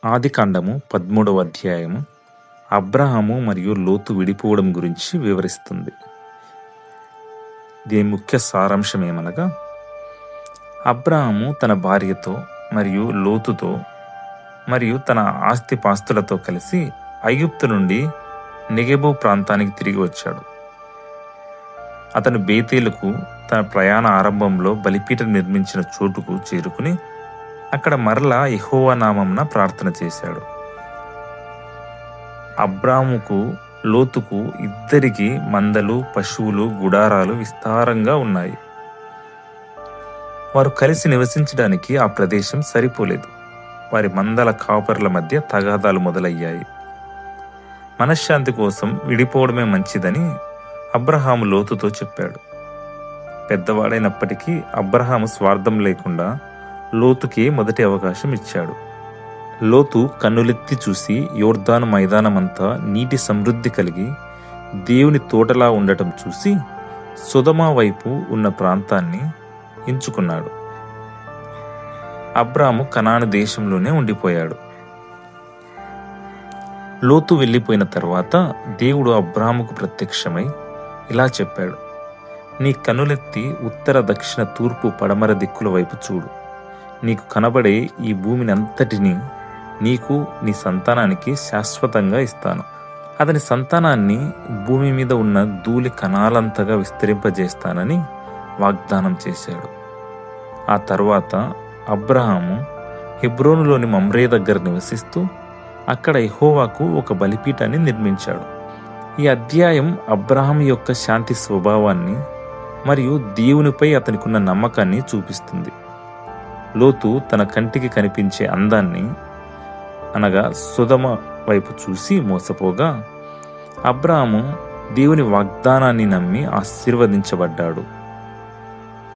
ఆదికాండము 13వ అధ్యాయము అబ్రహాము మరియు లోతు విడిపోవడం గురించి వివరిస్తుంది. దీని ముఖ్య సారాంశం ఏమనగా, అబ్రహాము తన భార్యతో మరియు లోతుతో మరియు తన ఆస్తిపాస్తులతో కలిసి ఐగుప్తు నుండి నెగెబో ప్రాంతానికి తిరిగి వచ్చాడు. అతను బేతేలుకు తన ప్రయాణ ఆరంభంలో బలిపీఠం నిర్మించిన చోటుకు చేరుకుని అక్కడ మరలా యెహోవా నామమున ప్రార్థన చేశాడు. అబ్రాముకు లోతుకు ఇద్దరికి మందలు, పశువులు, గుడారాలు విస్తారంగా ఉన్నాయి. వారు కలిసి నివసించడానికి ఆ ప్రదేశం సరిపోలేదు. వారి మందల కాపర్ల మధ్య తగాదాలు మొదలయ్యాయి. మనశ్శాంతి కోసం విడిపోవడమే మంచిదని అబ్రహాము లోతుతో చెప్పాడు. పెద్దవాడైనప్పటికీ అబ్రహాము స్వార్థం లేకుండా లోతుకి మొదటి అవకాశం ఇచ్చాడు. లోతు కన్నులెత్తి చూసి యోర్దాను మైదానమంతా నీటి సమృద్ధి కలిగి దేవుని తోటలా ఉండటం చూసి సొదొమ వైపు ఉన్న ప్రాంతాన్ని ఎంచుకున్నాడు. అబ్రాము కనాను దేశంలోనే ఉండిపోయాడు. లోతు వెళ్ళిపోయిన తర్వాత దేవుడు అబ్రాముకు ప్రత్యక్షమై ఇలా చెప్పాడు: నీ కన్నులెత్తి ఉత్తర, దక్షిణ, తూర్పు, పడమర దిక్కుల వైపు చూడు. నీకు కనబడే ఈ భూమిని అంతటినీ నీకు, నీ సంతానానికి శాశ్వతంగా ఇస్తాను. అతని సంతానాన్ని భూమి మీద ఉన్న ధూళి కణాలంతగా విస్తరింపజేస్తానని వాగ్దానం చేశాడు. ఆ తర్వాత అబ్రహాము హెబ్రోనులోని మమ్రే దగ్గర నివసిస్తూ అక్కడ యెహోవాకు ఒక బలిపీఠాన్ని నిర్మించాడు. ఈ అధ్యాయం అబ్రహాము యొక్క శాంతి స్వభావాన్ని మరియు దేవునిపై అతనికున్న నమ్మకాన్ని చూపిస్తుంది. లోతు తన కంటికి కనిపించే అందాన్ని అనగా సొదొమ వైపు చూసి మోసపోగా, అబ్రాము దేవుని వాగ్దానాన్ని నమ్మి ఆశీర్వదించబడ్డాడు.